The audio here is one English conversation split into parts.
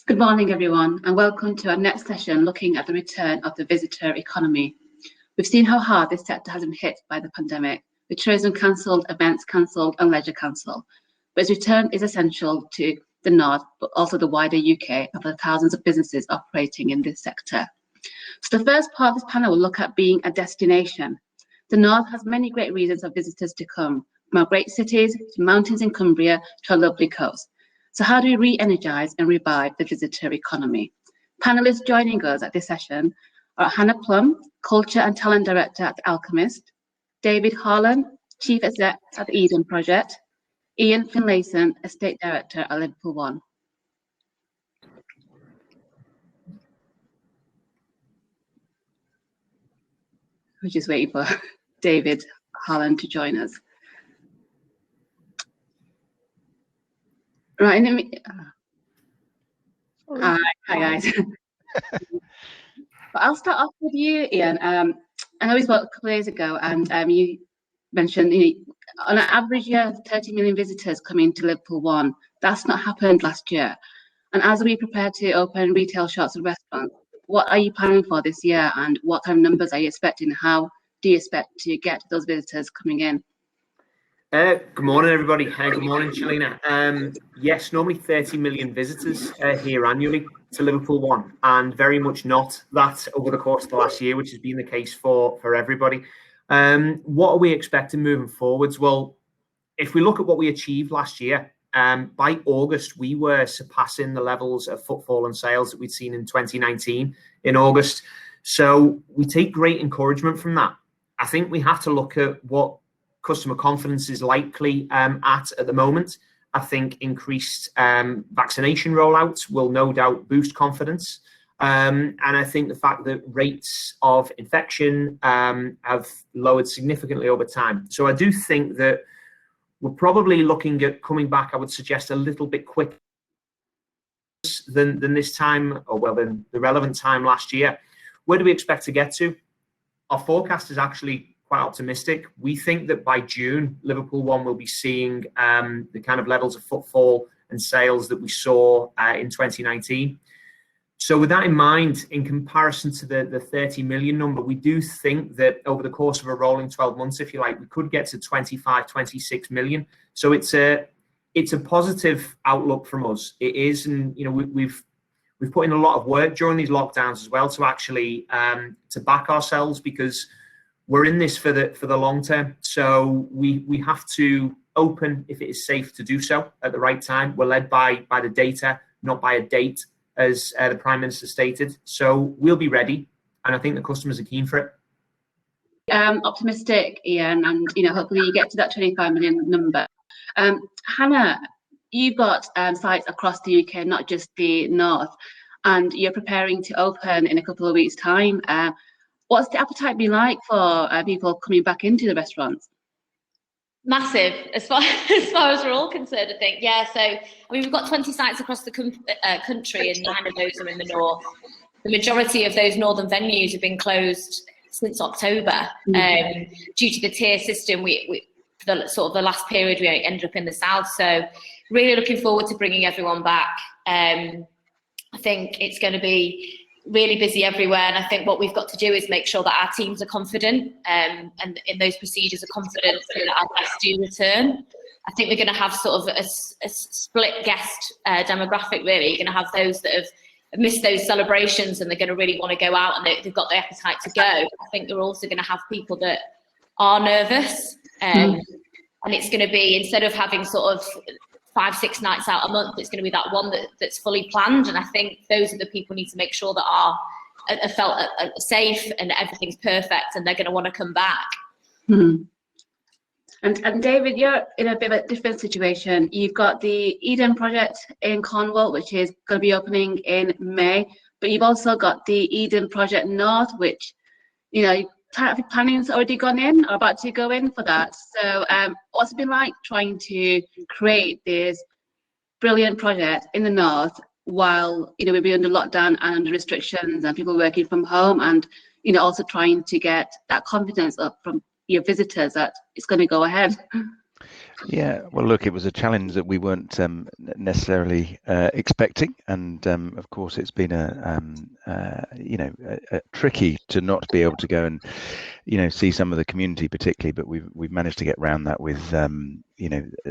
Good morning, everyone, and welcome to our next session looking at the return of the visitor economy. We've seen how hard this sector has been hit by the pandemic, with tourism cancelled, events cancelled, and leisure cancelled. But its return is essential to the North, but also the wider UK, and for the thousands of businesses operating in this sector. So the first part of this panel will look at being a destination. The North has many great reasons for visitors to come, from our great cities to mountains in Cumbria to our lovely coast. So how do we re-energise and revive the visitor economy? Panellists joining us at this session are Hannah Plumb, Culture and Talent Director at Alchemist, David Harland, Chief Exec at the Eden Project, Iain Finlayson, Estate Director at Liverpool One. We're just waiting for David Harland to join us. Right, hi guys. But I'll start off with you, Iain. I know we spoke a couple of days ago, and you mentioned on an average year, 30 million visitors coming to Liverpool One. That's not happened last year. And as we prepare to open retail shops and restaurants, what are you planning for this year, and what kind of numbers are you expecting? How do you expect to get those visitors coming in? Good morning, everybody. Good morning, Shelina. Yes, normally 30 million visitors here annually to Liverpool One, and very much not that over the course of the last year, which has been the case for everybody. What are we expecting moving forwards? Well, if we look at what we achieved last year, by August, we were surpassing the levels of footfall and sales that we'd seen in 2019 in August. So we take great encouragement from that. I think we have to look at what customer confidence is likely at the moment. I think increased vaccination rollouts will no doubt boost confidence. And I think the fact that rates of infection have lowered significantly over time. So I do think that we're probably looking at coming back, I would suggest, a little bit quicker than this time, or well, than the relevant time last year. Where do we expect to get to? Our forecast is actually quite optimistic. We think that by June, Liverpool One will be seeing the kind of levels of footfall and sales that we saw in 2019. So with that in mind, in comparison to the 30 million number, we do think that over the course of a rolling 12 months, if you like, we could get to 25, 26 million. So it's a positive outlook from us. It is, and we've put in a lot of work during these lockdowns as well to actually to back ourselves, because we're in this for the long term. So we have to open if it is safe to do so at the right time. We're led by the data, not by a date, as the Prime Minister stated. So we'll be ready, and I think the customers are keen for it. Optimistic, Iain, and hopefully you get to that 25 million number. Hannah, you've got sites across the UK, not just the North, and you're preparing to open in a couple of weeks' time. What's the appetite been like for people coming back into the restaurants? Massive, as far as we're all concerned, I think. Yeah, so I mean, we've got 20 sites across the country, and 9 of those are in the north. The majority of those northern venues have been closed since October due to the tier system. We for the sort of the last period, we ended up in the south. So really looking forward to bringing everyone back. I think it's going to be really busy everywhere, and I think what we've got to do is make sure that our teams are confident and in those procedures are confident so that our guests do return. I think we're going to have sort of a split guest demographic, really. You're going to have those that have missed those celebrations and they're going to really want to go out and they've got the appetite to go. I think we're also going to have people that are nervous, and it's going to be, instead of having sort of 5-6 nights out a month, it's going to be that one that's fully planned. And I think those are the people who need to make sure that are felt safe and everything's perfect, and they're going to want to come back. And David, you're in a bit of a different situation. You've got the Eden project in Cornwall, which is going to be opening in May, but you've also got the Eden project North, which planning's already gone in or about to go in for that. So what's it been like trying to create this brilliant project in the north while we've been under lockdown and under restrictions and people working from home, and also trying to get that confidence up from your visitors that it's going to go ahead? Yeah, well, look, it was a challenge that we weren't necessarily expecting, and of course, it's been tricky to not be able to go and see some of the community, particularly. But we've managed to get around that with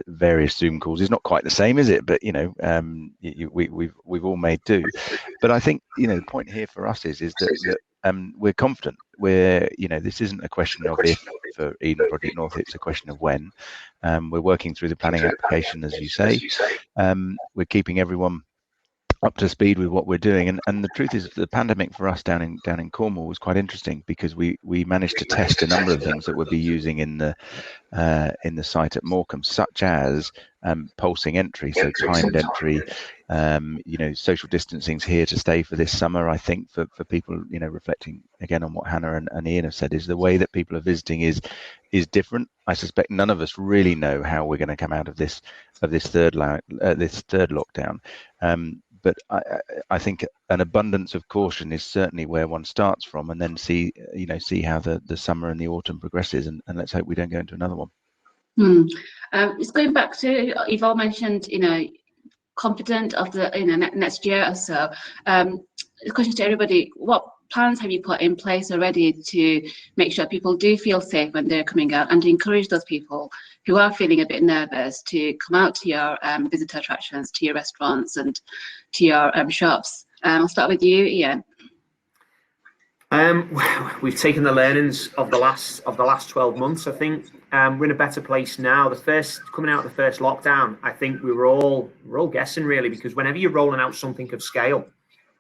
various Zoom calls. It's not quite the same, is it? But we've all made do. But I think the point here for us is that we're confident. This isn't a question of if for Eden Project North, it's a question of when. We're working through the planning application, as you say. We're keeping everyone up to speed with what we're doing, and the truth is, the pandemic for us down in Cornwall was quite interesting, because we managed to test a number of things that we'll be using in the site at Morecambe, such as pulsing entry, so timed entry. Social distancing's here to stay for this summer. I think for people, reflecting again on what Hannah and Iain have said, is the way that people are visiting is different. I suspect none of us really know how we're going to come out of this third lockdown. But I think an abundance of caution is certainly where one starts from, and then see how the summer and the autumn progresses, and let's hope we don't go into another one. It's going back to, you've all mentioned, confident of the next year or so. The question to everybody: what plans have you put in place already to make sure people do feel safe when they're coming out, and to encourage those people who are feeling a bit nervous to come out to your visitor attractions, to your restaurants, and to your shops? I'll start with you, Iain. We've taken the learnings of the last 12 months. I think we're in a better place now. Coming out of the first lockdown, I think we're all guessing, really, because whenever you're rolling out something of scale,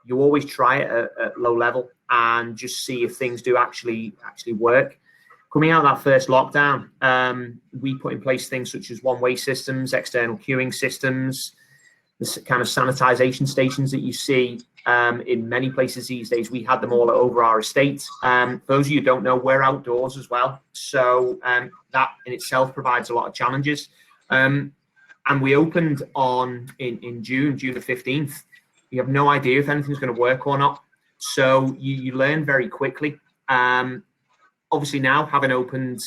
you always try it at low level and just see if things do actually work. Coming out of that first lockdown, we put in place things such as one-way systems, external queuing systems, the kind of sanitization stations that you see in many places these days. We had them all over our estate. For those of you who don't know, we're outdoors as well, so that in itself provides a lot of challenges. And we opened in June the 15th. You have no idea if anything's going to work or not, so you learn very quickly. Obviously, now having opened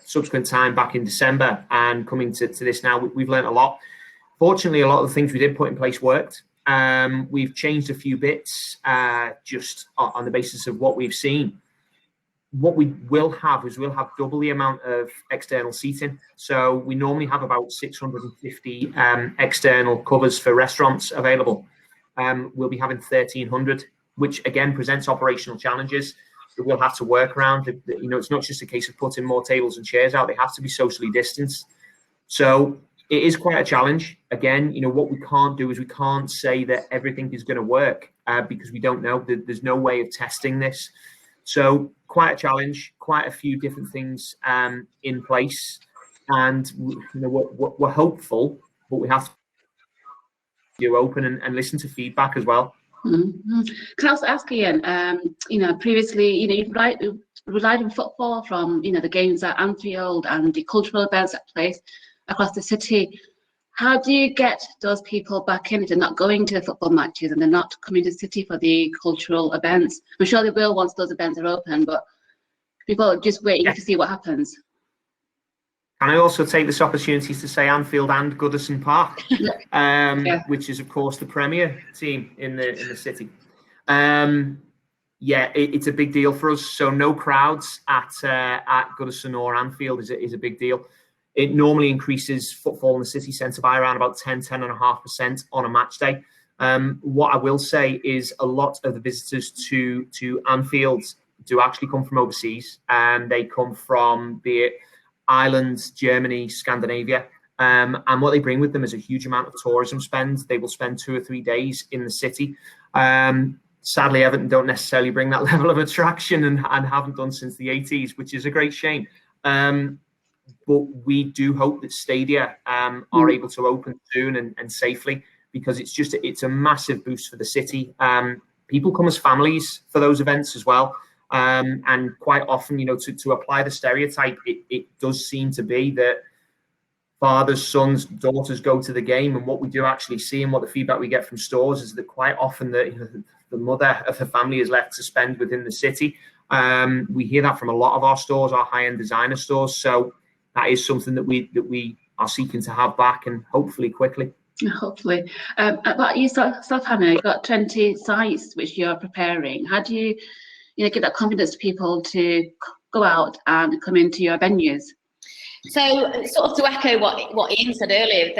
subsequent time back in December and coming to this now, we've learned a lot. Fortunately, a lot of the things we did put in place worked. We've changed a few bits just on the basis of what we've seen. What we will have is we'll have double the amount of external seating. So we normally have about 650 external covers for restaurants available. We'll be having 1,300, which again presents operational challenges that we'll have to work around. It's not just a case of putting more tables and chairs out; they have to be socially distanced. So it is quite a challenge. Again, what we can't do is we can't say that everything is going to work because we don't know. There's no way of testing this. So quite a challenge, quite a few different things in place, and we're hopeful, but we have to be open and listen to feedback as well. Mm-hmm. Can I also ask Iain? Previously, you've relied on football from the games at Anfield and the cultural events that place across the city. How do you get those people back in if they're not going to the football matches and they're not coming to the city for the cultural events? I'm sure they will once those events are open, but people are just waiting to see what happens. And I also take this opportunity to say Anfield and Goodison Park, which is, of course, the premier team in the city. It's a big deal for us. So no crowds at Goodison or Anfield is a big deal. It normally increases footfall in the city centre by around about 10.5% on a match day. What I will say is a lot of the visitors to Anfield do actually come from overseas, and they come from, be it Ireland, Germany, Scandinavia, and what they bring with them is a huge amount of tourism spend. They will spend 2 or 3 days in the city. Sadly, Everton don't necessarily bring that level of attraction and haven't done since the 80s, which is a great shame. But we do hope that stadia are able to open soon and safely, because it's a massive boost for the city. People come as families for those events as well. And quite often, to apply the stereotype, it does seem to be that fathers, sons, daughters go to the game. And what we do actually see, and what the feedback we get from stores, is that quite often the mother of the family is left to spend within the city. We hear that from a lot of our stores, our high-end designer stores. So that is something that we are seeking to have back, and hopefully quickly. Hopefully. About yourself, Hannah, you've got 20 sites which you're preparing. How do you give that confidence to people to go out and come into your venues? So, sort of to echo what Iain said earlier,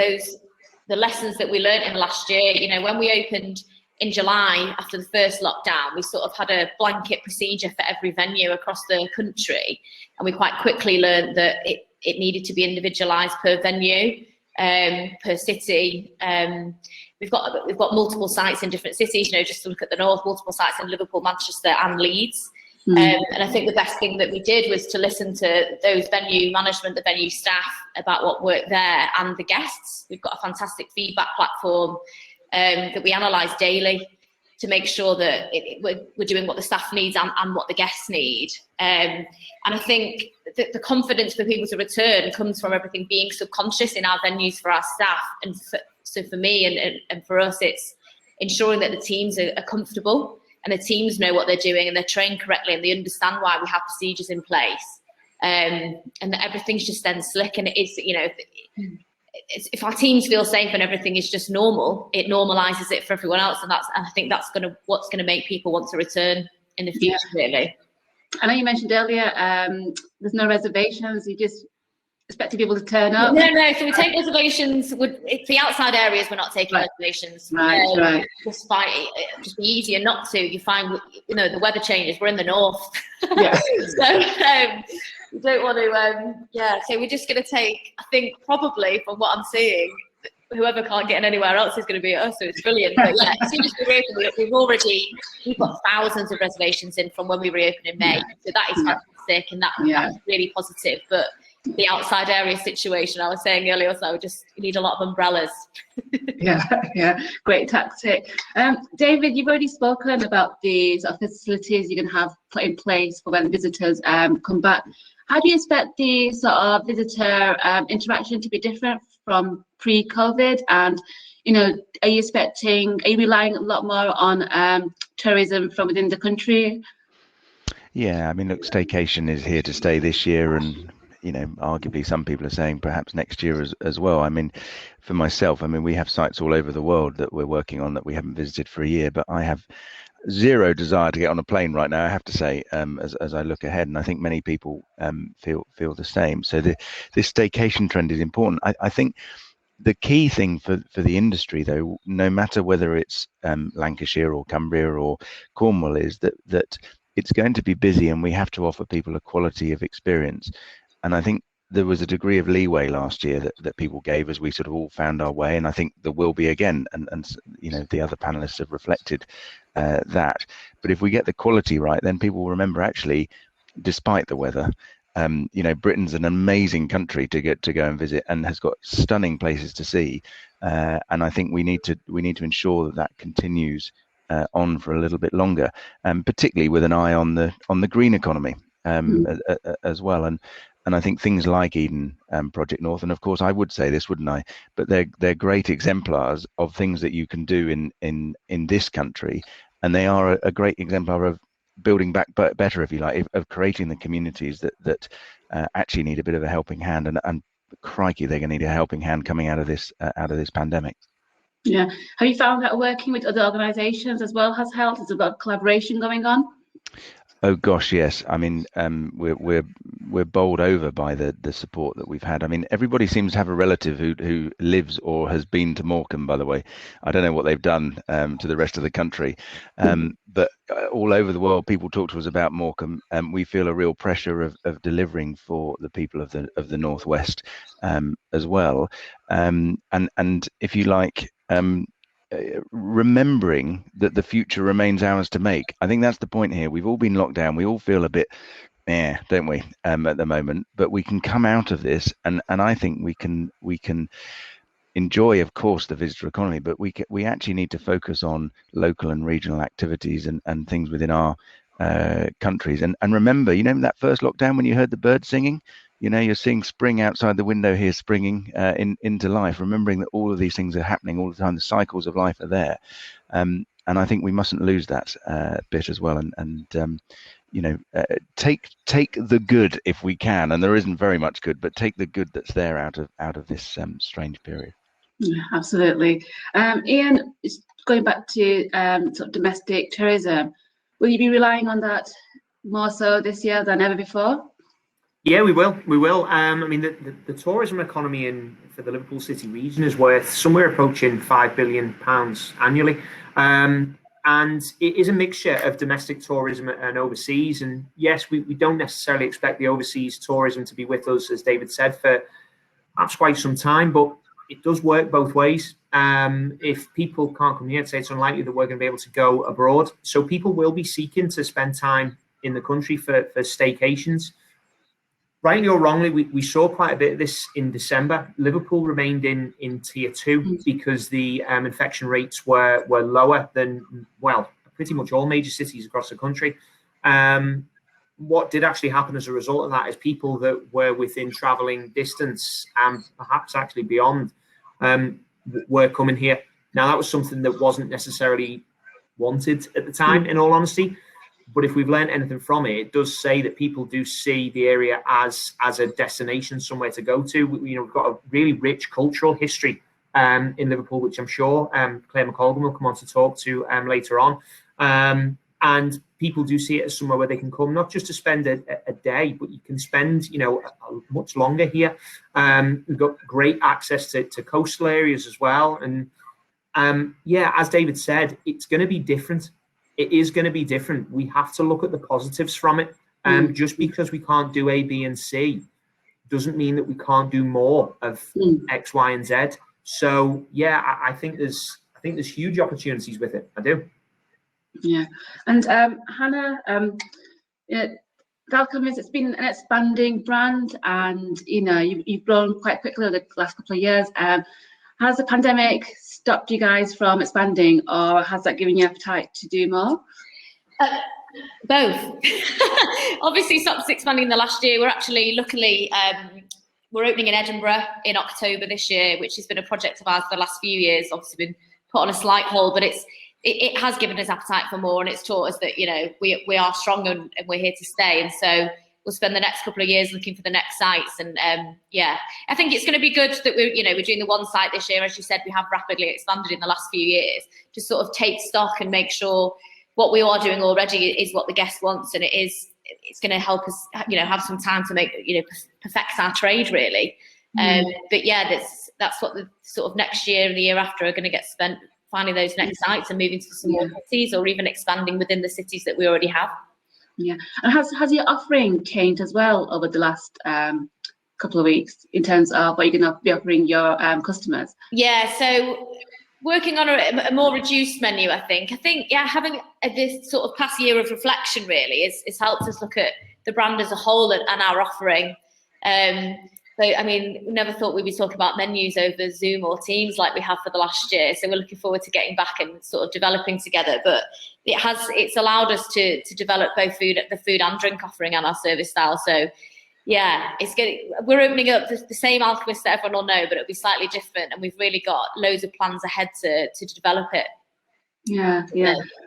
the lessons that we learned in the last year, when we opened in July after the first lockdown, we sort of had a blanket procedure for every venue across the country, and we quite quickly learned that it needed to be individualised per venue, per city. We've got multiple sites in different cities. Just to look at the north, multiple sites in Liverpool, Manchester, and Leeds. And I think the best thing that we did was to listen to those venue management, the venue staff, about what worked there, and the guests. We've got a fantastic feedback platform that we analyse daily to make sure that we're doing what the staff needs and what the guests need. And I think the confidence for people to return comes from everything being subconscious in our venues for our staff. And so for me and for us, it's ensuring that the teams are comfortable, and the teams know what they're doing, and they're trained correctly, and they understand why we have procedures in place, and that everything's just then slick. And it is, if our teams feel safe and everything is just normal, it normalizes it for everyone else, and I think that's what's gonna make people want to return in the future. Really. I know you mentioned earlier there's no reservations. You just expecting people to turn up. No. So we take reservations. It's the outside areas. We're not taking reservations. Right. Just be easier not to. You find, the weather changes. We're in the north. Yeah. So we don't want to. So we're just going to take. I think probably from what I'm seeing, whoever can't get in anywhere else is going to be us. So it's brilliant. But yeah, as soon as we reopen, we've got thousands of reservations in from when we reopened in May. So that is fantastic, and that's really positive. But the outside area situation, I was saying earlier, so you need a lot of umbrellas. yeah, great tactic. David, you've already spoken about the sort of facilities you're going to have put in place for when visitors come back. How do you expect the sort of visitor interaction to be different from pre-COVID? And are you relying a lot more on tourism from within the country? Yeah, I mean, look, staycation is here to stay this year, and arguably some people are saying perhaps next year as well. I mean, for myself, we have sites all over the world that we're working on that we haven't visited for a year, but I have zero desire to get on a plane right now, I have to say, as I look ahead, and I think many people feel the same. So this staycation trend is important. I think the key thing for the industry, though, no matter whether it's Lancashire or Cumbria or Cornwall, is that it's going to be busy, and we have to offer people a quality of experience. And I think there was a degree of leeway last year that people gave as we sort of all found our way, and I think there will be again. And the other panelists have reflected that. But if we get the quality right, then people will remember, actually, despite the weather, Britain's an amazing country to go and visit, and has got stunning places to see. And I think we need to ensure that continues on for a little bit longer, particularly with an eye on the green economy as well. And I think things like Eden Project North, and of course I would say this, wouldn't I? But they're great exemplars of things that you can do in this country, and they are a great exemplar of building back better, if you like, of creating the communities that actually need a bit of a helping hand. And crikey, they're going to need a helping hand coming out of this pandemic. Yeah. Have you found that working with other organisations as well has helped? There's a lot of collaboration going on. Oh gosh, yes. I mean, we're bowled over by the support that we've had. I mean, everybody seems to have a relative who lives or has been to Morecambe. By the way, I don't know what they've done to the rest of the country, but all over the world, people talk to us about Morecambe, and we feel a real pressure of delivering for the people of the Northwest as well. And if you like. Remembering that the future remains ours to make. I think that's the point here. We've all been locked down. We all feel a bit, don't we, at the moment? But we can come out of this, and I think we can enjoy, of course, the visitor economy. But we actually need to focus on local and regional activities and things within our countries. And remember, that first lockdown when you heard the birds singing. You're seeing spring outside the window here, springing into life, remembering that all of these things are happening all the time. The cycles of life are there. And And I think we mustn't lose that bit as well. And take the good if we can. And there isn't very much good, but take the good that's there out of this strange period. Yeah, absolutely. Iain, going back to sort of domestic tourism, will you be relying on that more so this year than ever before? Yeah, we will. We will. I mean, the tourism economy for the Liverpool City region is worth somewhere approaching £5 billion annually. And it is a mixture of domestic tourism and overseas. And yes, we don't necessarily expect the overseas tourism to be with us, as David said, for perhaps quite some time, but it does work both ways. If people can't come here, I'd say it's unlikely that we're going to be able to go abroad. So people will be seeking to spend time in the country for staycations. Rightly or wrongly, we saw quite a bit of this in December. Liverpool remained in tier 2 because the infection rates were lower than, well, pretty much all major cities across the country. What did actually happen as a result of that is people that were within travelling distance and perhaps actually beyond were coming here. Now, that was something that wasn't necessarily wanted at the time, in all honesty. But if we've learned anything from it, it does say that people do see the area as a destination, somewhere to go to. We've got a really rich cultural history in Liverpool, which I'm sure Claire McColgan will come on to talk to later on. And people do see it as somewhere where they can come, not just to spend a day, but you can spend, much longer here. We've got great access to coastal areas as well. And as David said, it's going to be different. It is going to be different. We have to look at the positives from it. Just because we can't do A, B, and C doesn't mean that we can't do more of X, Y, and Z. So I think there's huge opportunities with it. I do. Yeah, and Hannah, the Alchemist, it's been an expanding brand, and you've grown quite quickly over the last couple of years. Has the pandemic stopped you guys from expanding, or has that given you appetite to do more? Both. Obviously stopped expanding the last year. We're actually, luckily, we're opening in Edinburgh in October this year, which has been a project of ours for the last few years. Obviously been put on a slight hold, but it has given us appetite for more, and it's taught us that we are strong and we're here to stay. And so we'll spend the next couple of years looking for the next sites. And I think it's going to be good that we're doing the one site this year. As you said, we have rapidly expanded in the last few years to sort of take stock and make sure what we are doing already is what the guest wants, and it's going to help us have some time to make perfect our trade really. But that's what the sort of next year and the year after are going to get spent finding those next sites and moving to some more cities, or even expanding within the cities that we already have. Yeah, and has your offering changed as well over the last couple of weeks in terms of what you're going to be offering your customers? Yeah, so working on a more reduced menu, I think having this sort of past year of reflection really is helped us look at the brand as a whole and our offering. So, I mean, we never thought we'd be talking about menus over Zoom or Teams like we have for the last year. So we're looking forward to getting back and sort of developing together. But it's allowed us to develop both the food and drink offering and our service style. So it's good. We're opening up the same Alchemist that everyone will know, but it'll be slightly different. And we've really got loads of plans ahead to develop it. Yeah.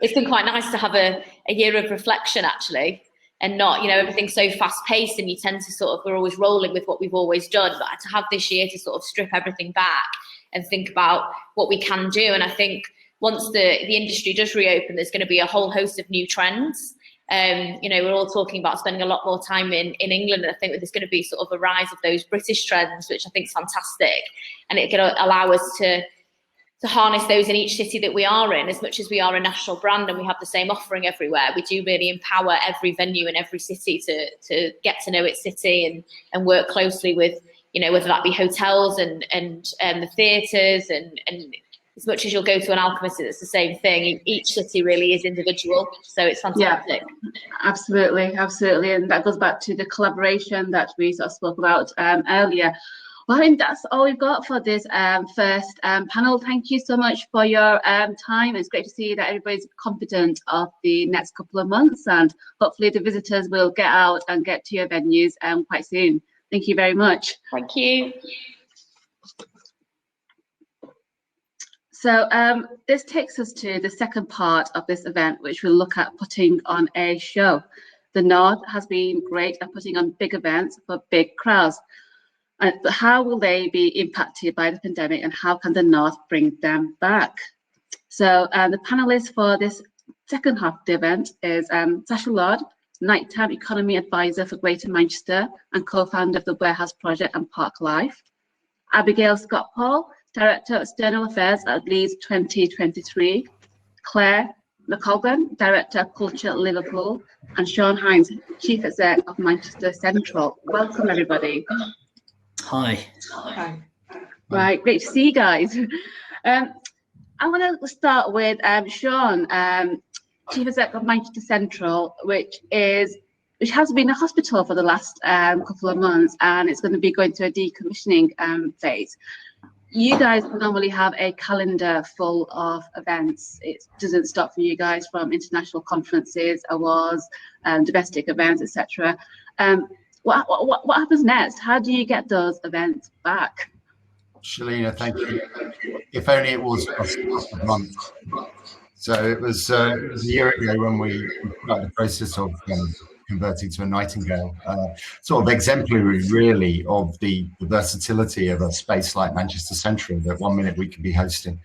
It's been quite nice to have a year of reflection actually. And not, everything's so fast paced, and you tend to we're always rolling with what we've always done. But to have this year to sort of strip everything back and think about what we can do. And I think once the industry does reopen, there's going to be a whole host of new trends. We're all talking about spending a lot more time in England. And I think there's going to be sort of a rise of those British trends, which I think is fantastic. And it's going to allow us to harness those in each city that we are in. As much as we are a national brand and we have the same offering everywhere, we do really empower every venue in every city to get to know its city and work closely with, whether that be hotels and the theatres and as much as you'll go to an Alchemist, it's the same thing. Each city really is individual, so it's fantastic. Yeah, absolutely. And that goes back to the collaboration that we sort of spoke about earlier. Well, I think that's all we've got for this first panel. Thank you so much for your time. It's great to see that everybody's confident of the next couple of months, and hopefully the visitors will get out and get to your venues quite soon. Thank you very much. Thank you. So this takes us to the second part of this event, which will look at putting on a show. The North has been great at putting on big events for big crowds. But how will they be impacted by the pandemic, and how can the North bring them back? So the panelists for this second half of the event is Sasha Lord, Nighttime Economy Advisor for Greater Manchester and co-founder of the Warehouse Project and Park Life. Abigail Scott-Paul, Director of External Affairs at Leeds 2023. Claire McColgan, Director of Culture at Liverpool. And Sean Hines, Chief Exec of Manchester Central. Welcome, everybody. Hi. Hi. Right, great to see you guys. I want to start with Sean, Chief Exec of Manchester Central, which has been a hospital for the last couple of months, and it's going to be going through a decommissioning phase. You guys normally have a calendar full of events. It doesn't stop for you guys, from international conferences, awards, domestic events, etc. What happens next? How do you get those events back? Shelina, thank you. If only it was a month. So it was a year ago when we started the process of converting to a Nightingale, sort of exemplary really of the versatility of a space like Manchester Central, that one minute we could be hosting,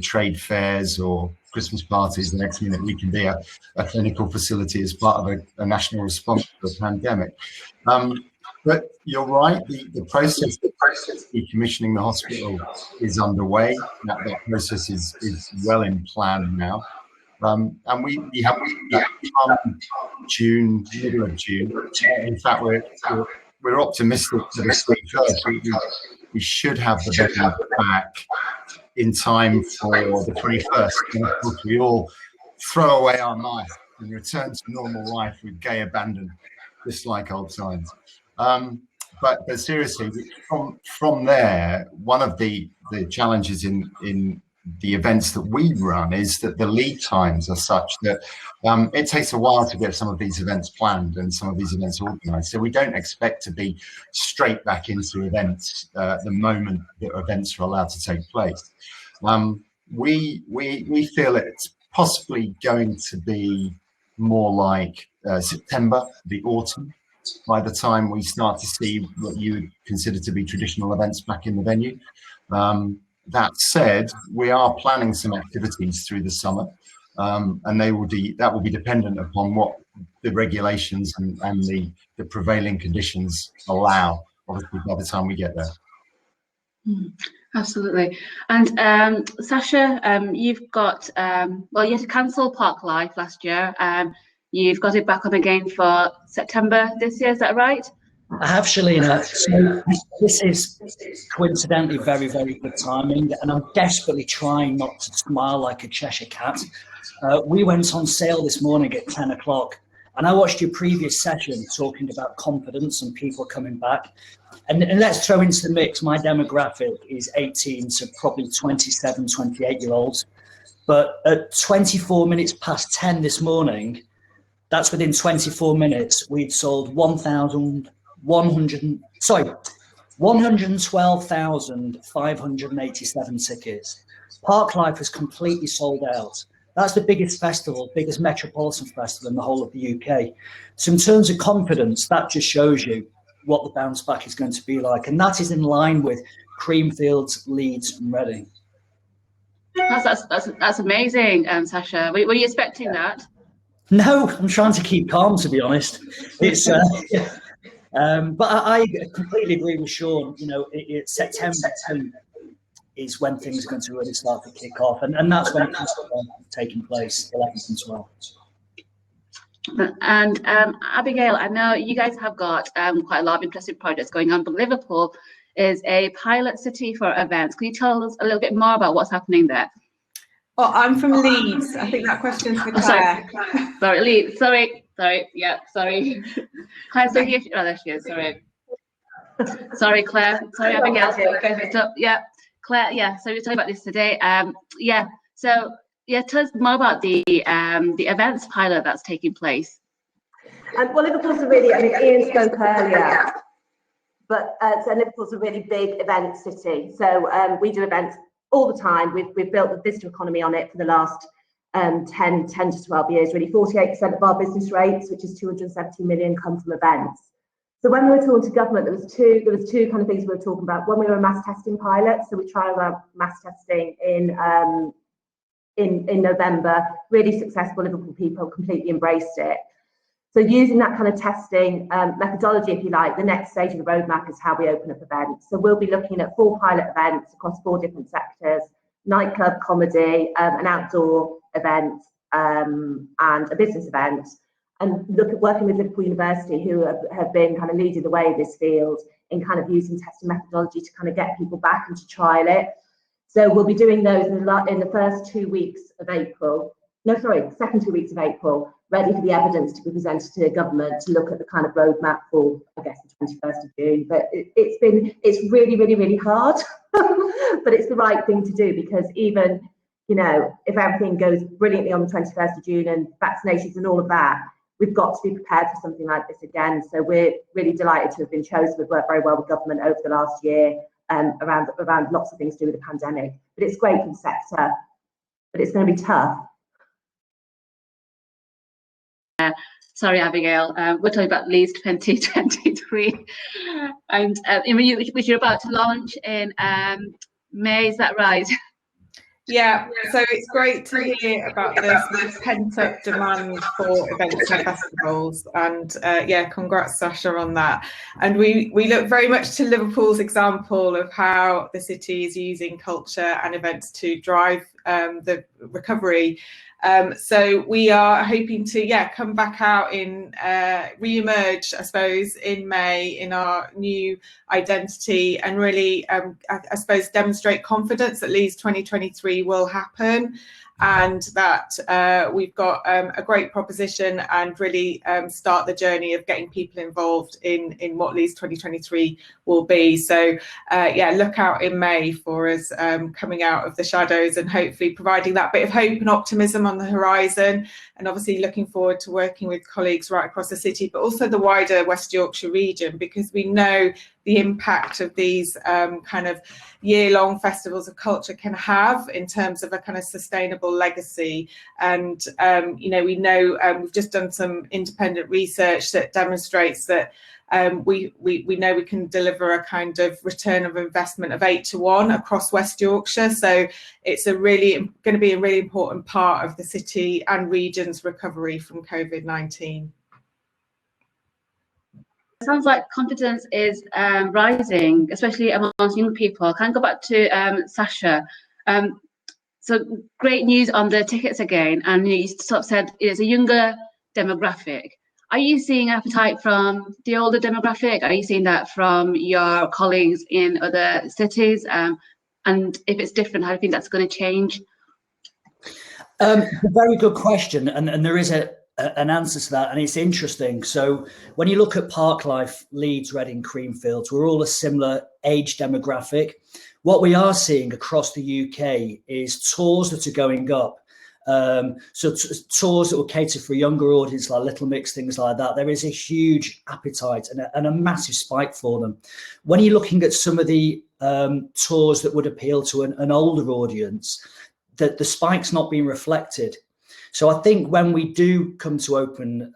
trade fairs or Christmas parties, the next minute we can be a clinical facility as part of a national response to the pandemic. But you're right, the process of decommissioning the hospital is underway. That process is well in plan now. And we have June, middle of June. In fact, we're optimistic for the 21st. We should have the venue back in time for the 21st. And of course, we all throw away our masks and return to normal life with gay abandon, just like old times. But seriously, from there, one of the challenges in the events that we run is that the lead times are such that it takes a while to get some of these events planned and some of these events organized. So we don't expect to be straight back into events the moment that events are allowed to take place. We feel it's possibly going to be more like September, the autumn, by the time we start to see what you would consider to be traditional events back in the venue. That said, we are planning some activities through the summer, and that will be dependent upon what the regulations and the prevailing conditions allow, obviously, by the time we get there. Absolutely. And Sasha, you've got, you had to cancel Park Life last year. You've got it back on again for September this year, is that right? I have, Shelina. So this is coincidentally very, very good timing, and I'm desperately trying not to smile like a Cheshire cat. We went on sale this morning at 10 o'clock, and I watched your previous session talking about confidence and people coming back. And let's throw into the mix, my demographic is 18 to probably 27, 28-year-olds. But at 24 minutes past 10 this morning, that's within 24 minutes, we'd sold 112,587 tickets. Park Life is completely sold out. That's the biggest festival, biggest metropolitan festival in the whole of the UK. So in terms of confidence, that just shows you what the bounce back is going to be like. And that is in line with Creamfields, Leeds and Reading. That's amazing, Sasha. Were you expecting that? No, I'm trying to keep calm, to be honest. It's but I completely agree with Sean. It's September 10th is when things are going to really start to kick off, and that's when it's taking place, 11th and 12th. And Abigail, I know you guys have got quite a lot of impressive projects going on, but Liverpool is a pilot city for events. Can you tell us a little bit more about what's happening there? Oh, I'm from Leeds. I think that question's for Claire. Sorry, Leeds. Sorry. Yeah, sorry. Claire's still here. Oh, there she is. Sorry. Sorry, Claire. Sorry, Abigail. Yeah, Claire. Yeah. So we're talking about this today. So tell us more about the events pilot that's taking place. Well, Liverpool's a really, Iain spoke earlier, but so Liverpool's a really big event city. So we do events all the time. We've built the visitor economy on it for the last 10 to 12 years, really. 48% of our business rates, which is 270 million, come from events. So when we were talking to government, there was two kind of things we were talking about. One, we were a mass testing pilot, so we trialled our mass testing in November. Really successful. Liverpool people completely embraced it. So using that kind of testing methodology, if you like, the next stage of the roadmap is how we open up events. So we'll be looking at 4 pilot events across 4 different sectors: nightclub, comedy, an outdoor event, and a business event. And look at working with Liverpool University, who have been kind of leading the way in this field in kind of using testing methodology to kind of get people back and to trial it. So we'll be doing those in the first 2 weeks of April. No, sorry, second 2 weeks of April, ready for the evidence to be presented to the government to look at the kind of roadmap for, I guess, the 21st of June. But it's really, really, really hard, but it's the right thing to do, because even, you know, if everything goes brilliantly on the 21st of June and vaccinations and all of that, we've got to be prepared for something like this again. So we're really delighted to have been chosen. We've worked very well with government over the last year around lots of things to do with the pandemic. But it's great for the sector, but it's going to be tough. Sorry, Abigail, we're talking about Leeds 2023, and which you're about to launch in May, is that right? Yeah, so it's great to hear about this pent-up demand for events and festivals, and yeah, congrats Sasha on that. And we look very much to Liverpool's example of how the city is using culture and events to drive the recovery. So we are hoping to come back out in re-emerge, I suppose, in May in our new identity, and really I suppose demonstrate confidence that Leeds 2023 will happen, and that we've got a great proposition, and really start the journey of getting people involved in what Leeds 2023 will be. So yeah, look out in May for us coming out of the shadows and hopefully providing that bit of hope and optimism on the horizon, and obviously looking forward to working with colleagues right across the city, but also the wider West Yorkshire region, because we know the impact of these kind of year-long festivals of culture can have in terms of a kind of sustainable legacy. And you know, we know we've just done some independent research that demonstrates that we know we can deliver a kind of return of investment of 8 to 1 across West Yorkshire. So it's going to be a really important part of the city and region's recovery from COVID-19. Sounds like confidence is rising, especially amongst young people. Can I go back to Sasha? So great news on the tickets again, and you sort of said it's a younger demographic. Are you seeing appetite from the older demographic? Are you seeing that from your colleagues in other cities? And if it's different, how do you think that's going to change? A very good question, and there is an answer to that, and it's interesting. So when you look at Parklife, Leeds, Reading, Creamfields, we're all a similar age demographic. What we are seeing across the UK is tours that are going up. So tours that will cater for a younger audience, like Little Mix, things like that. There is a huge appetite and a massive spike for them. When you're looking at some of the tours that would appeal to an older audience, that the spike's not being reflected. So I think when we do come to open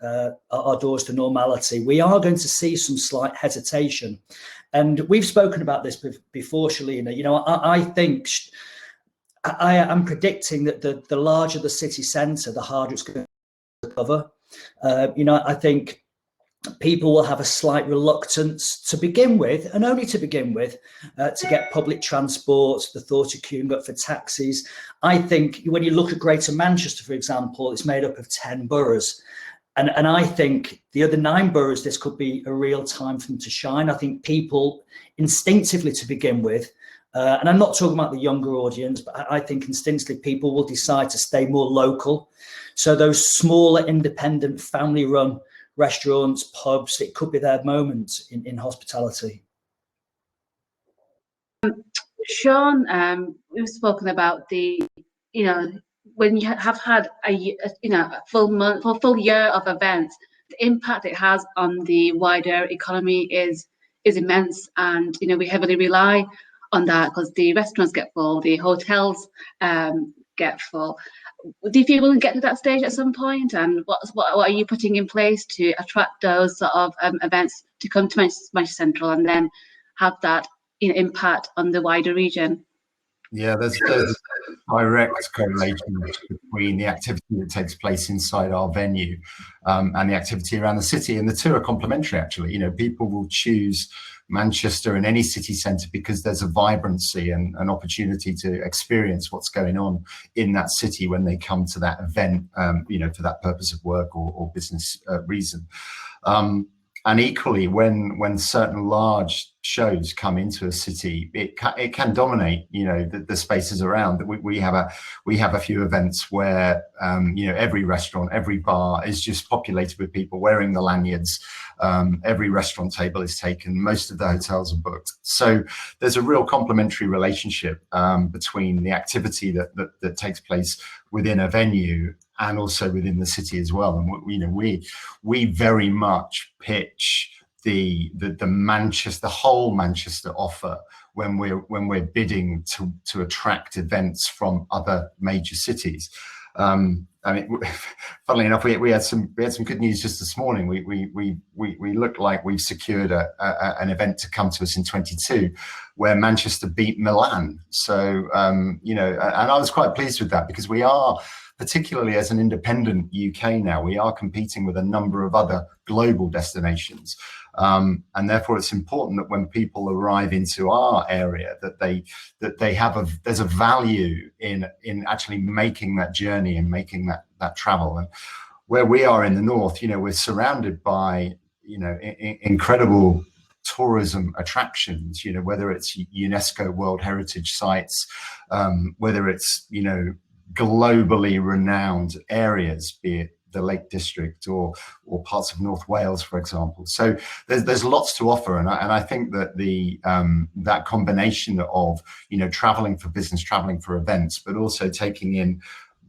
our doors to normality, we are going to see some slight hesitation. And we've spoken about this before, Shelina. You know, I think I am predicting that the larger the city centre, the harder it's going to recover. You know, I think people will have a slight reluctance to begin with, and only to begin with, to get public transport, the thought of queuing up for taxis. I think when you look at Greater Manchester, for example, it's made up of 10 boroughs. And I think the other 9 boroughs, this could be a real time for them to shine. I think people instinctively, to begin with, and I'm not talking about the younger audience, but I think instinctively people will decide to stay more local. So those smaller, independent, family-run restaurants, pubs, it could be their moment in hospitality. Sean, we've spoken about the, you know, when you have had a full year of events, the impact it has on the wider economy is immense, and you know, we heavily rely on that, because the restaurants get full, the hotels get full. Do you feel we'll get to that stage at some point? And what are you putting in place to attract those sort of events to come to Manchester Central and then have that impact on the wider region? Yeah, there's a direct correlation between the activity that takes place inside our venue and the activity around the city, and the two are complementary, actually. You know, people will choose Manchester and any city centre because there's a vibrancy and an opportunity to experience what's going on in that city when they come to that event, you know, for that purpose of work or business reason. And equally, when certain large shows come into a city, it can dominate, you know, the spaces around. We have a few events where you know, every restaurant, every bar is just populated with people wearing the lanyards. Every restaurant table is taken. Most of the hotels are booked. So there's a real complementary relationship between the activity that takes place within a venue and also within the city as well. And you know, we very much pitch the Manchester, the whole Manchester offer when we're bidding to attract events from other major cities. I mean, funnily enough, we had some good news just this morning. We look like we've secured an event to come to us in 22, where Manchester beat Milan. So you know, and I was quite pleased with that, because we are, particularly as an independent UK now, we are competing with a number of other global destinations. And therefore it's important that when people arrive into our area, that they have there's a value in actually making that journey and making that travel. And where we are in the north, you know, we're surrounded by, you know, incredible tourism attractions, you know, whether it's UNESCO World Heritage sites, whether it's, you know, globally renowned areas, be it the Lake District or parts of North Wales, for example. So there's lots to offer, and I think that that combination of, you know, traveling for business, traveling for events, but also taking in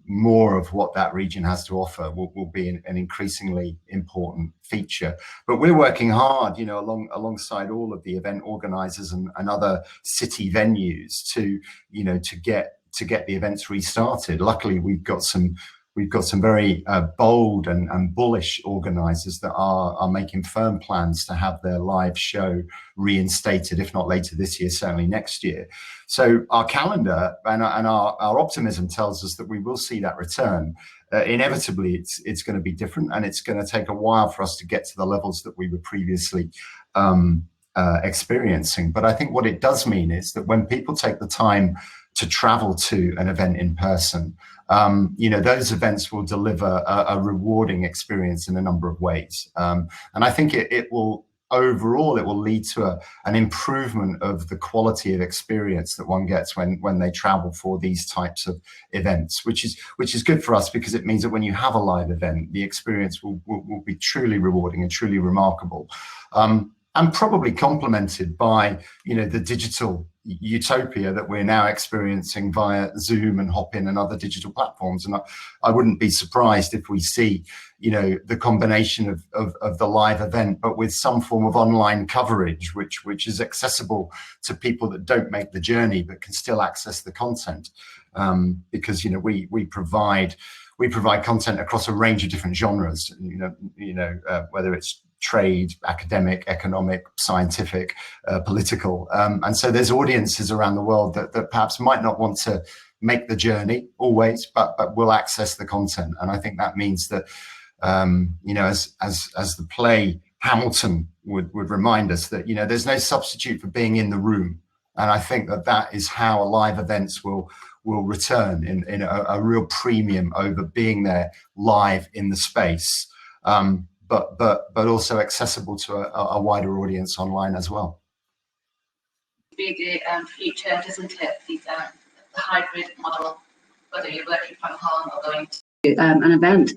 more of what that region has to offer will be an increasingly important feature. But we're working hard, you know, alongside all of the event organisers and other city venues to, you know, to get the events restarted. Luckily, we've got some very bold and bullish organisers that are making firm plans to have their live show reinstated, if not later this year, certainly next year. So our calendar and our optimism tells us that we will see that return. Inevitably, it's going to be different, and it's going to take a while for us to get to the levels that we were previously experiencing. But I think what it does mean is that when people take the time to travel to an event in person, you know, those events will deliver a rewarding experience in a number of ways. And I think it will, overall, it will lead to an improvement of the quality of experience that one gets when they travel for these types of events, which is good for us, because it means that when you have a live event, the experience will be truly rewarding and truly remarkable. And probably complemented by, you know, the digital utopia that we're now experiencing via Zoom and Hopin and other digital platforms. And I wouldn't be surprised if we see, you know, the combination of the live event, but with some form of online coverage, which is accessible to people that don't make the journey but can still access the content. Because, you know, we provide content across a range of different genres, whether it's trade, academic, economic, scientific, political. And so there's audiences around the world that perhaps might not want to make the journey always, but will access the content. And I think that means that, you know, as the play Hamilton would remind us, that, you know, there's no substitute for being in the room. And I think that is how live events will return in a real premium over being there live in the space. But also accessible to a wider audience online as well. Big future, doesn't it? The hybrid model, whether you're working from home or going to an event.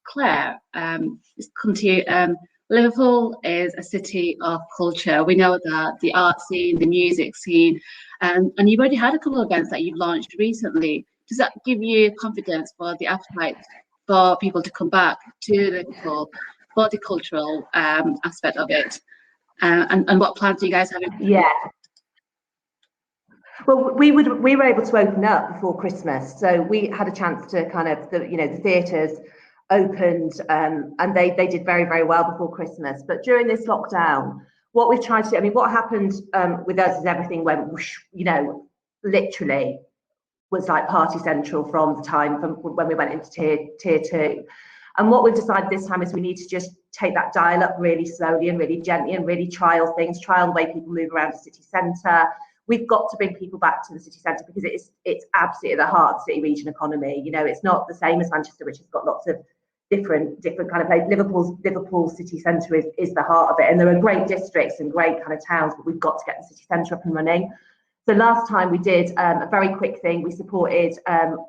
Claire, let's come to you. Liverpool is a city of culture. We know that the art scene, the music scene, and you've already had a couple of events that you've launched recently. Does that give you confidence for the appetite for people to come back to Liverpool for the cultural aspect of it? And what plans do you guys have? Yeah. Well, we were able to open up before Christmas, so we had a chance to kind of the theatres opened, and they did very, very well before Christmas. But during this lockdown, what we've tried to do, I mean, what happened with us is everything went whoosh, literally was like party central from the time from when we went into tier 2. And what we've decided this time is we need to just take that dial up really slowly and really gently and really trial the way people move around the city centre. We've got to bring people back to the city centre because it's absolutely at the heart of the city region economy. It's not the same as Manchester, which has got lots of different kind of places. Liverpool city centre is the heart of it, and there are great districts and great kind of towns, but we've got to get the city centre up and running. So last time we did a very quick thing. We supported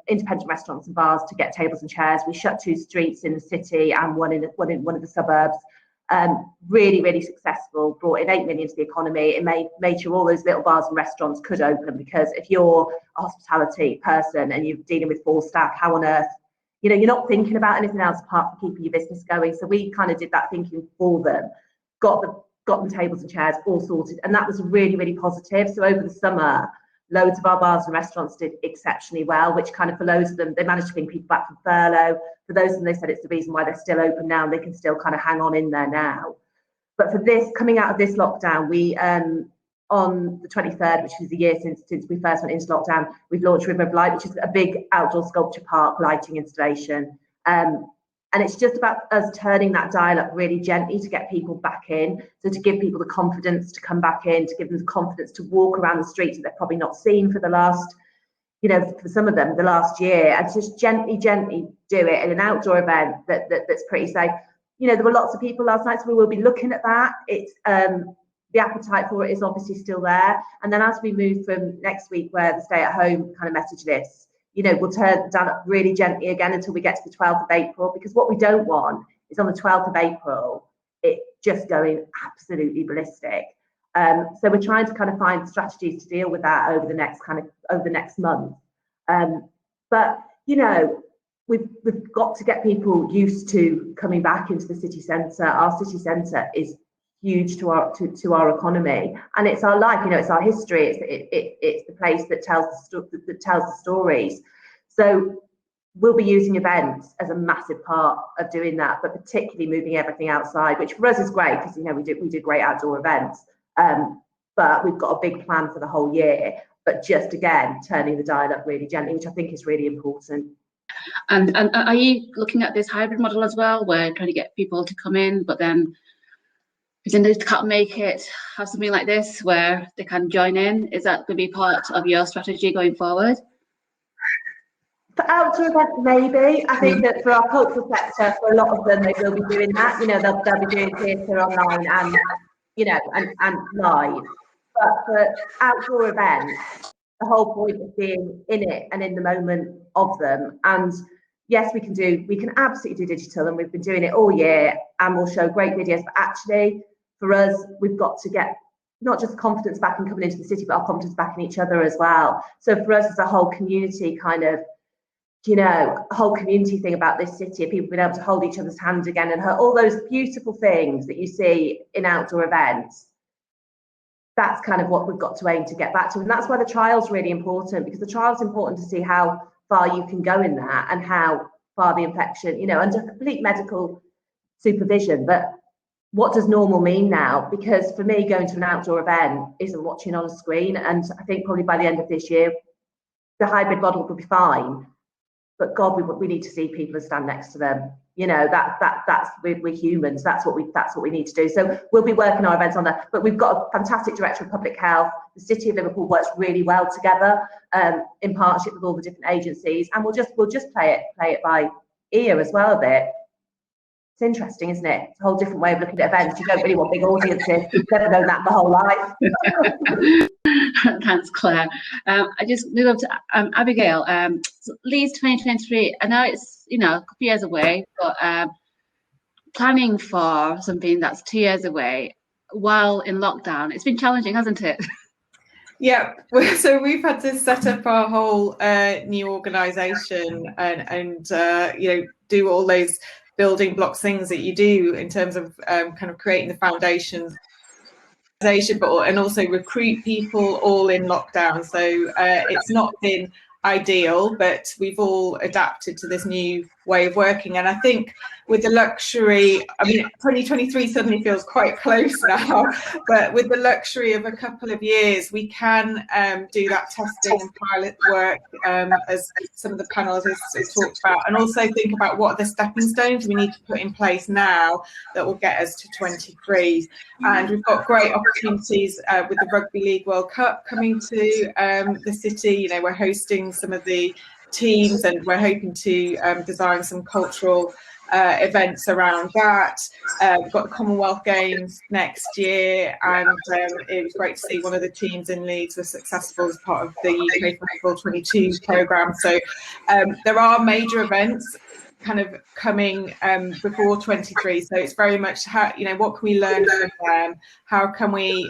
independent restaurants and bars to get tables and chairs. We shut 2 streets in the city and one in one of the suburbs. Really, really successful. Brought in 8 million to the economy. It made sure all those little bars and restaurants could open, because if you're a hospitality person and you're dealing with 4 staff, how on earth, you're not thinking about anything else apart from keeping your business going. So we kind of did that thinking for them. Got them tables and chairs all sorted, and that was really, really positive. So over the summer, loads of our bars and restaurants did exceptionally well, which kind of, for loads of them, they managed to bring people back from furlough. For those of them, they said it's the reason why they're still open now, and they can still kind of hang on in there now. But for this, coming out of this lockdown, we on the 23rd, which was the year since we first went into lockdown, we've launched River of Light, which is a big outdoor sculpture park lighting installation. And it's just about us turning that dial up really gently to get people back in. So to give people the confidence to come back in, to give them the confidence to walk around the streets that they've probably not seen for the last, for some of them, the last year, and just gently do it in an outdoor event that's pretty safe. There were lots of people last night, so we will be looking at that. It's the appetite for it is obviously still there. And then as we move from next week, where the stay at home kind of message lifts, we'll turn down up really gently again until we get to the 12th of April, because what we don't want is on the 12th of April, it just going absolutely ballistic. So we're trying to kind of find strategies to deal with that over the next month. But we've got to get people used to coming back into the city centre. Our city centre is huge to our economy, and it's our life. It's our history. It's the place that tells the stories. So we'll be using events as a massive part of doing that, but particularly moving everything outside, which for us is great because we do great outdoor events. But we've got a big plan for the whole year. But just again, turning the dial up really gently, which I think is really important. And are you looking at this hybrid model as well, where trying to get people to come in, but then if they can't make it, have something like this where they can join in? Is that going to be part of your strategy going forward? For outdoor events, maybe. I think that for our cultural sector, for a lot of them, they will be doing that. They'll be doing theatre online and and live. But for outdoor events, the whole point of being in it and in the moment of them. And yes, we can absolutely do digital, and we've been doing it all year, and we'll show great videos. But actually, for us, we've got to get not just confidence back in coming into the city, but our confidence back in each other as well. So for us, as a whole community kind of, a whole community thing about this city, people being able to hold each other's hand again, and all those beautiful things that you see in outdoor events. That's kind of what we've got to aim to get back to. And that's why the trial's really important, because the trial's important to see how far you can go in that and how far the infection, under complete medical supervision. But what does normal mean now? Because for me, going to an outdoor event isn't watching on a screen. And I think probably by the end of this year, the hybrid model will be fine. But God, we need to see people and stand next to them. We're humans. That's what we need to do. So we'll be working our events on that. But we've got a fantastic director of public health. The City of Liverpool works really well together in partnership with all the different agencies, and we'll just play it by ear as well a bit. It's interesting, isn't it? It's a whole different way of looking at events. You don't really want big audiences. You've never known that my whole life. Thanks, Claire. I just move on to Abigail. Leeds 2023. I know it's a couple years away, but planning for something that's 2 years away while in lockdown, it's been challenging, hasn't it? Yeah, so we've had to set up our whole new organisation and do all those building blocks things that you do in terms of kind of creating the foundations and also recruit people all in lockdown. So it's not been ideal, but we've all adapted to this new way of working. And I think with the luxury, I mean, 2023 suddenly feels quite close now, but with the luxury of a couple of years, we can do that testing and pilot work, as some of the panelists have talked about, and also think about what are the stepping stones we need to put in place now that will get us to 23. And we've got great opportunities with the Rugby League World Cup coming to the city. You know, we're hosting some of the teams, and we're hoping to design some cultural events around that. We've got the Commonwealth Games next year, and it was great to see one of the teams in Leeds was successful as part of the UK Festival 22 programme. So there are major events kind of coming before 23, so it's very much how, you know, what can we learn from them, how can we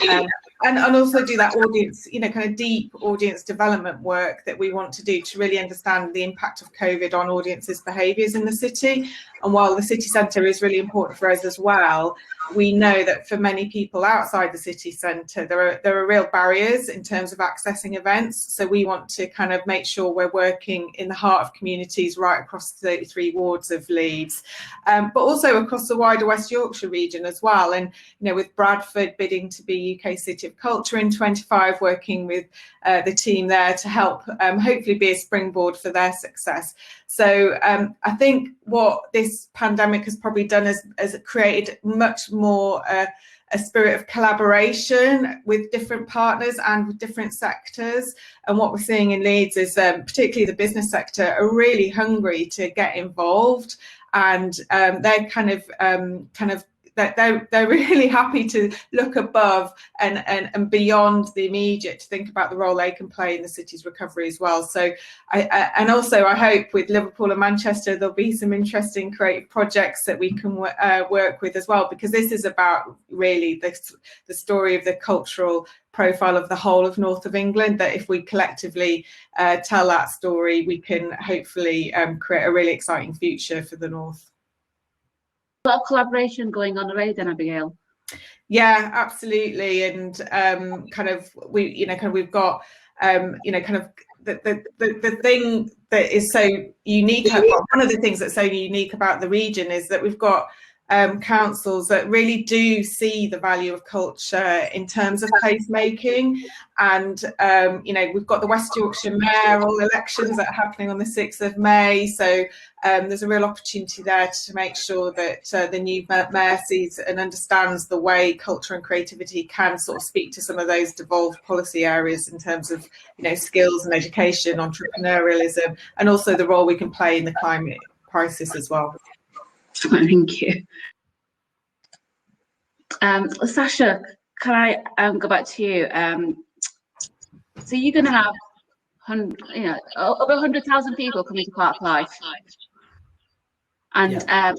and also do that audience, you know, kind of deep audience development work that we want to do to really understand the impact of COVID on audiences' behaviours in the city. And while the city centre is really important for us as well, we know that for many people outside the city centre, there are real barriers in terms of accessing events. So we want to kind of make sure we're working in the heart of communities right across the 33 wards of Leeds, but also across the wider West Yorkshire region as well. And, you know, with Bradford bidding to be UK City of Culture in 25, working with the team there to help hopefully be a springboard for their success. So I think what this pandemic has probably done is it created much more a spirit of collaboration with different partners and with different sectors. And what we're seeing in Leeds is particularly the business sector are really hungry to get involved, and they're they're really happy to look above and beyond the immediate to think about the role they can play in the city's recovery as well. So I hope with Liverpool and Manchester there'll be some interesting creative projects that we can work with as well, because this is about really the story of the cultural profile of the whole of north of England, that if we collectively tell that story, we can hopefully create a really exciting future for the north. A lot of collaboration going on already then, Abigail. Yeah, absolutely. And we've got the thing that is so unique, one of the things that's so unique about the region is that we've got councils that really do see the value of culture in terms of placemaking. And we've got the West Yorkshire mayoral elections that are happening on the 6th of May, so there's a real opportunity there to make sure that the new mayor sees and understands the way culture and creativity can sort of speak to some of those devolved policy areas in terms of, you know, skills and education, entrepreneurialism, and also the role we can play in the climate crisis as well. Thank you. Sasha, can I go back to you? So you're going to have over 100,000 people coming to Park Life, and yeah.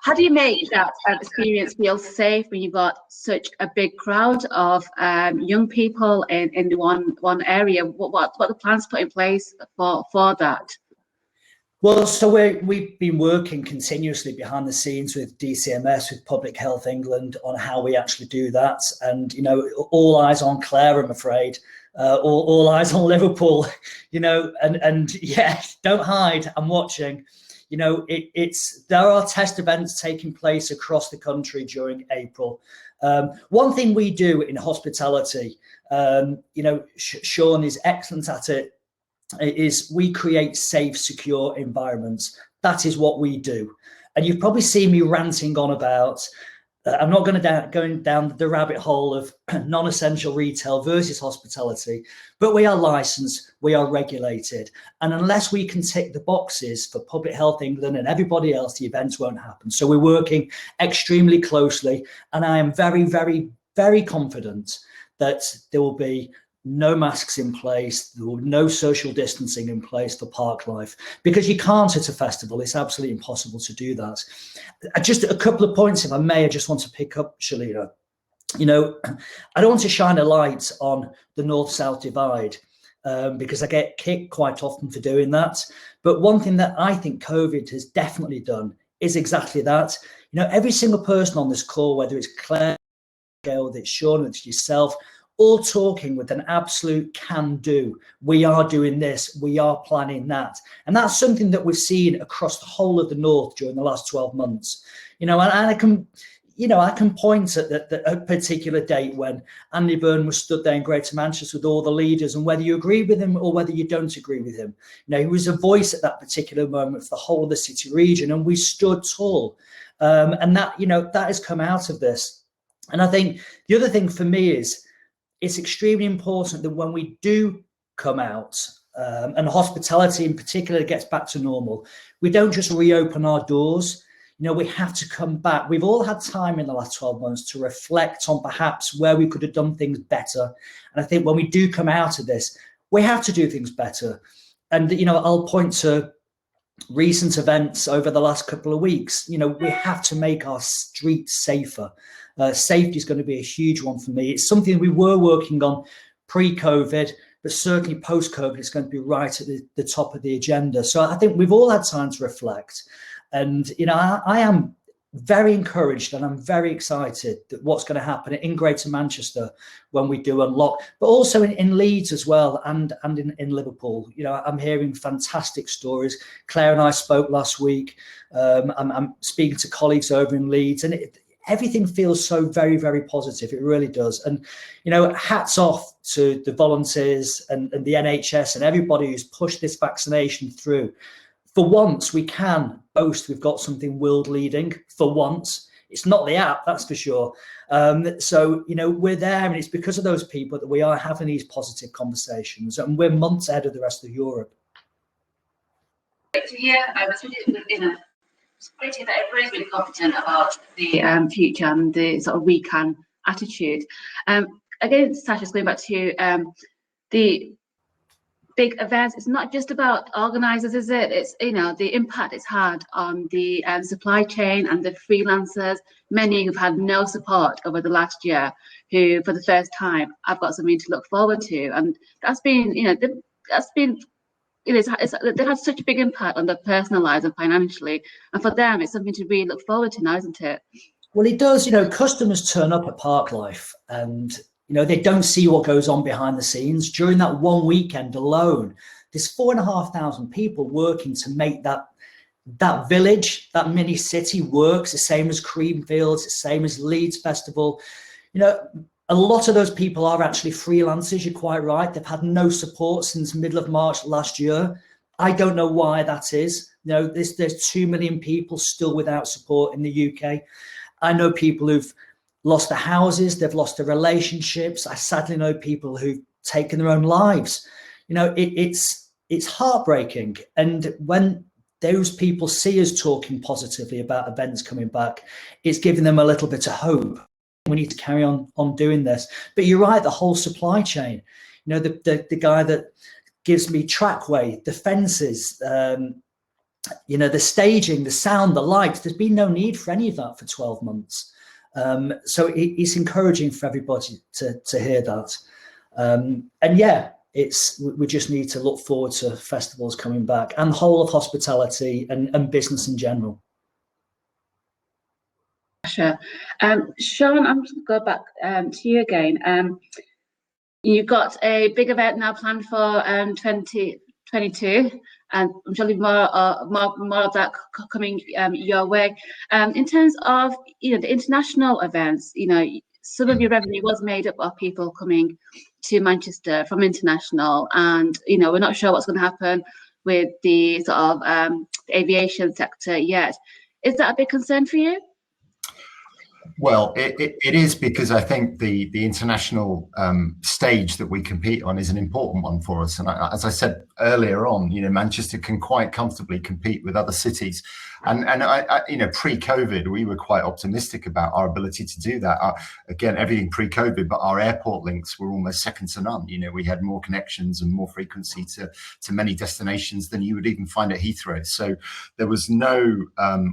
How do you make that experience feel safe when you've got such a big crowd of young people in one area? What are the plans put in place for that? Well, so we've been working continuously behind the scenes with DCMS, with Public Health England, on how we actually do that. And, you know, all eyes on Claire, I'm afraid, all eyes on Liverpool, you know, and yeah, don't hide, I'm watching. You know, there are test events taking place across the country during April. One thing we do in hospitality, you know, Sean is excellent at it, is we create safe, secure environments. That is what we do. And you've probably seen me ranting on about, I'm not going down the rabbit hole of non-essential retail versus hospitality, but we are licensed, we are regulated. And unless we can tick the boxes for Public Health England and everybody else, the events won't happen. So we're working extremely closely. And I am very, very, very confident that there will be no masks in place, there will be no social distancing in place for Park Life, because you can't at a festival. It's absolutely impossible to do that. Just a couple of points, if I may, I just want to pick up, Shelina. You know, I don't want to shine a light on the north-south divide because I get kicked quite often for doing that. But one thing that I think COVID has definitely done is exactly that. You know, every single person on this call, whether it's Claire, Gail, it's Sean, it's yourself, all talking with an absolute can do. We are doing this, we are planning that. And that's something that we've seen across the whole of the North during the last 12 months. And I can point at a particular date when Andy Byrne was stood there in Greater Manchester with all the leaders, and whether you agree with him or whether you don't agree with him, he was a voice at that particular moment for the whole of the city region, and we stood tall. And that has come out of this. And I think the other thing for me is, it's extremely important that when we do come out, and hospitality in particular gets back to normal, we don't just reopen our doors. We have to come back. We've all had time in the last 12 months to reflect on perhaps where we could have done things better. And I think when we do come out of this, we have to do things better. And, I'll point to recent events over the last couple of weeks. We have to make our streets safer. Safety is going to be a huge one for me. It's something we were working on pre-COVID, but certainly post-COVID, it's going to be right at the top of the agenda. So I think we've all had time to reflect. And, I am very encouraged and I'm very excited that what's going to happen in Greater Manchester when we do unlock, but also in Leeds as well, and in Liverpool. I'm hearing fantastic stories. Claire and I spoke last week. I'm speaking to colleagues over in Leeds, and everything feels so very, very positive. It really does. And, hats off to the volunteers and the NHS and everybody who's pushed this vaccination through. For once, we can boast we've got something world leading. For once, it's not the app, that's for sure. So, we're there, and it's because of those people that we are having these positive conversations, and we're months ahead of the rest of Europe. Yeah, I was really, it's great to hear that everybody's really confident about the future and the sort of we can attitude. Again, Sasha, going back to the big events, it's not just about organisers, is it? It's, the impact it's had on the supply chain and the freelancers, many who've had no support over the last year, who for the first time have got something to look forward to. And that's been, they've had such a big impact on their personal lives and financially. And for them, it's something to really look forward to now, isn't it? Well, it does. Customers turn up at Parklife and they don't see what goes on behind the scenes. During that one weekend alone, there's 4,500 people working to make that village, that mini city works. The same as Creamfields, the same as Leeds Festival. A lot of those people are actually freelancers. You're quite right. They've had no support since middle of March last year. I don't know why that is. There's 2 million people still without support in the UK. I know people who've lost their houses, they've lost their relationships. I sadly know people who've taken their own lives. It's heartbreaking. And when those people see us talking positively about events coming back, it's giving them a little bit of hope. We need to carry on doing this. But you're right, the whole supply chain, the guy that gives me trackway, the fences, the staging, the sound, the lights, there's been no need for any of that for 12 months. So it's encouraging for everybody to hear that. And yeah, we just need to look forward to festivals coming back and the whole of hospitality and business in general. Sure. Sean, I'm just going to go back to you again. You've got a big event now planned for 2022, and I'm sure more of that coming your way. In terms of the international events, some of your revenue was made up of people coming to Manchester from international, and we're not sure what's going to happen with the sort of aviation sector yet. Is that a big concern for you? Well, it is, because I think the international stage that we compete on is an important one for us. And as I said earlier on, Manchester can quite comfortably compete with other cities. And pre-COVID, we were quite optimistic about our ability to do that. Again, everything pre-COVID, but our airport links were almost second to none. We had more connections and more frequency to many destinations than you would even find at Heathrow. So there was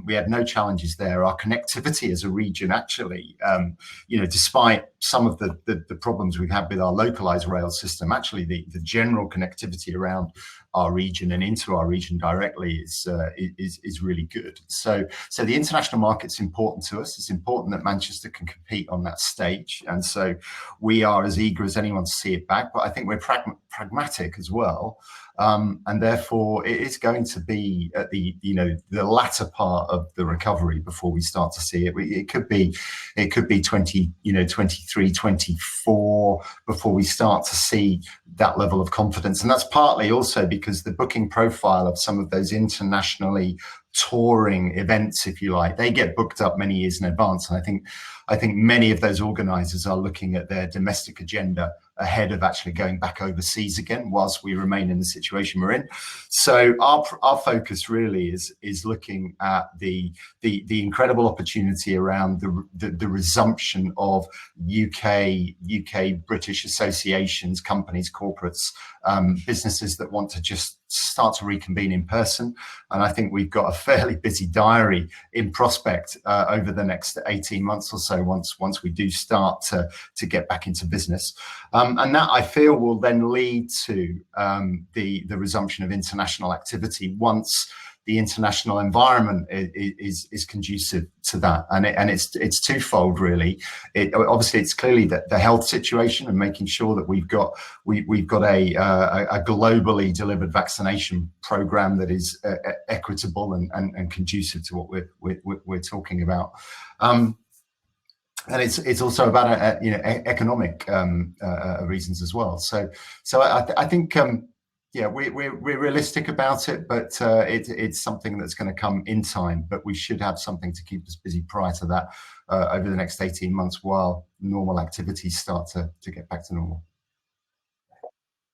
we had no challenges there. Our connectivity as a region, actually, despite some of the problems we've had with our localized rail system, actually the general connectivity around our region and into our region directly is really good. So the international market's important to us. It's important that Manchester can compete on that stage, and so we are as eager as anyone to see it back. But I think we're pragmatic as well. And therefore it is going to be at the latter part of the recovery before we start to see it. It could be 23, 24 before we start to see that level of confidence. And that's partly also because the booking profile of some of those internationally touring events, if you like, they get booked up many years in advance. And I think many of those organisers are looking at their domestic agenda ahead of actually going back overseas again, whilst we remain in the situation we're in. So our focus really is looking at the incredible opportunity around the resumption of UK British associations, companies, corporates, businesses that want to just start to reconvene in person. And I think we've got a fairly busy diary in prospect over the next 18 months or so once we do start to get back into business. And that, I feel, will then lead to the resumption of international activity once the international environment is conducive to that. And it's twofold, really. Obviously, it's clearly the health situation and making sure that we've got a globally delivered vaccination program that is equitable and conducive to what we're talking about. And it's also about economic reasons as well. So I think we're realistic about it, but it's something that's going to come in time. But we should have something to keep us busy prior to that over the next 18 months while normal activities start to get back to normal.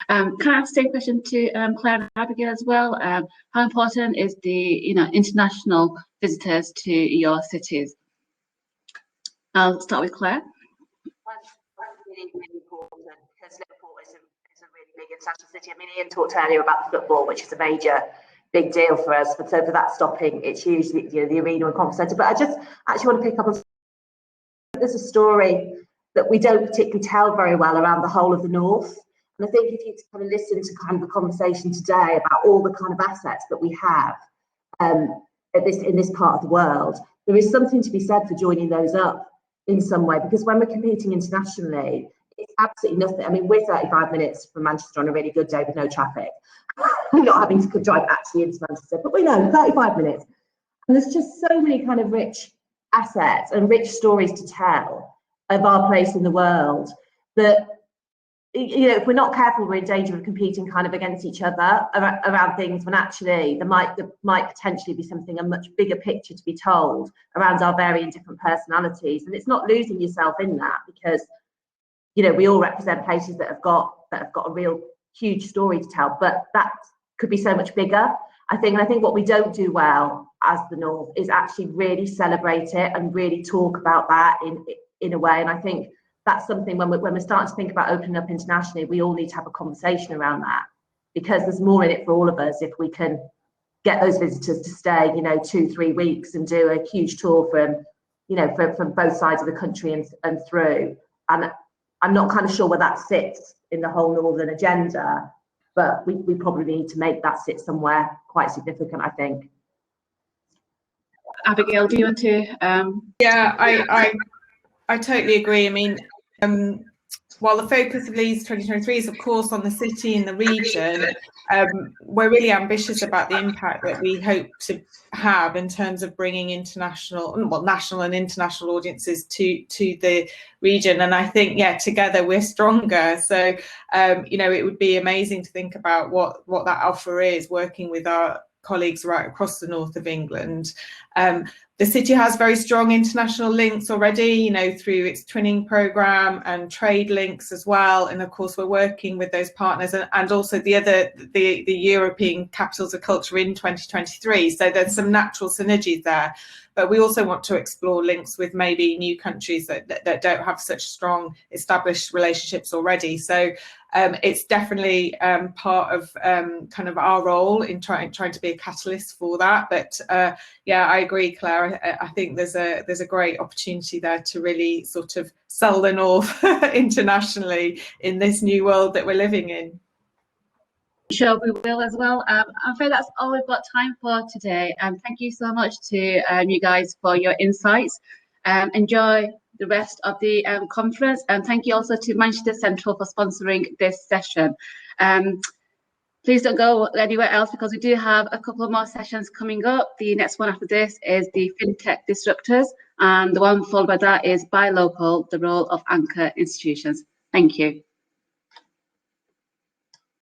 Can I ask the same question to Claire and Abigail as well? How important is the international visitors to your cities? I'll start with Claire. That's really, really important because Liverpool is a really big international city. I mean, Iain talked earlier about the football, which is a big deal for us. But so for that stopping, it's usually the arena and conference centre. But I just actually want to pick up on, there's a story that we don't particularly tell very well around the whole of the north. And I think if you kind of listen to kind of the conversation today about all the kind of assets that we have in this part of the world, there is something to be said for joining those up in some way, because when we're competing internationally, it's absolutely nothing. I mean, we're 35 minutes from Manchester on a really good day with no traffic. We're not having to drive actually into Manchester, but we know 35 minutes. And there's just so many kind of rich assets and rich stories to tell of our place in the world that, if we're not careful, we're in danger of competing kind of against each other around things when actually there might potentially be a much bigger picture to be told around our varying different personalities. And it's not losing yourself in that, because we all represent places that have got a real huge story to tell, but that could be so much bigger. I think what we don't do well as the North is actually really celebrate it and really talk about that in a way. And I think that's something when we're starting to think about opening up internationally, we all need to have a conversation around that, because there's more in it for all of us if we can get those visitors to stay 2-3 weeks and do a huge tour from both sides of the country and through. And I'm not kind of sure where that sits in the whole northern agenda, but we probably need to make that sit somewhere quite significant, I think. Abigail, do you want to? Yeah, I totally agree. I mean, while the focus of Leeds 2023 is, of course, on the city and the region, we're really ambitious about the impact that we hope to have in terms of bringing national and international audiences to the region. And I think, together we're stronger. So, it would be amazing to think about what that offer is, working with our colleagues right across the north of England. The city has very strong international links already, through its twinning programme and trade links as well. And of course, we're working with those partners and also the European Capitals of Culture in 2023. So there's some natural synergies there. But we also want to explore links with maybe new countries that don't have such strong established relationships already. So it's definitely part of kind of our role in trying to be a catalyst for that. But I agree, Claire. I think there's a great opportunity there to really sort of sell the North internationally in this new world that we're living in. Sure, we will as well. I'm afraid that's all we've got time for today. Thank you so much to you guys for your insights. Enjoy the rest of the conference, and thank you also to Manchester Central for sponsoring this session. Please don't go anywhere else, because we do have a couple of more sessions coming up. The next one after this is the FinTech Disruptors, and the one followed by that is Buy Local, the role of anchor institutions. Thank you.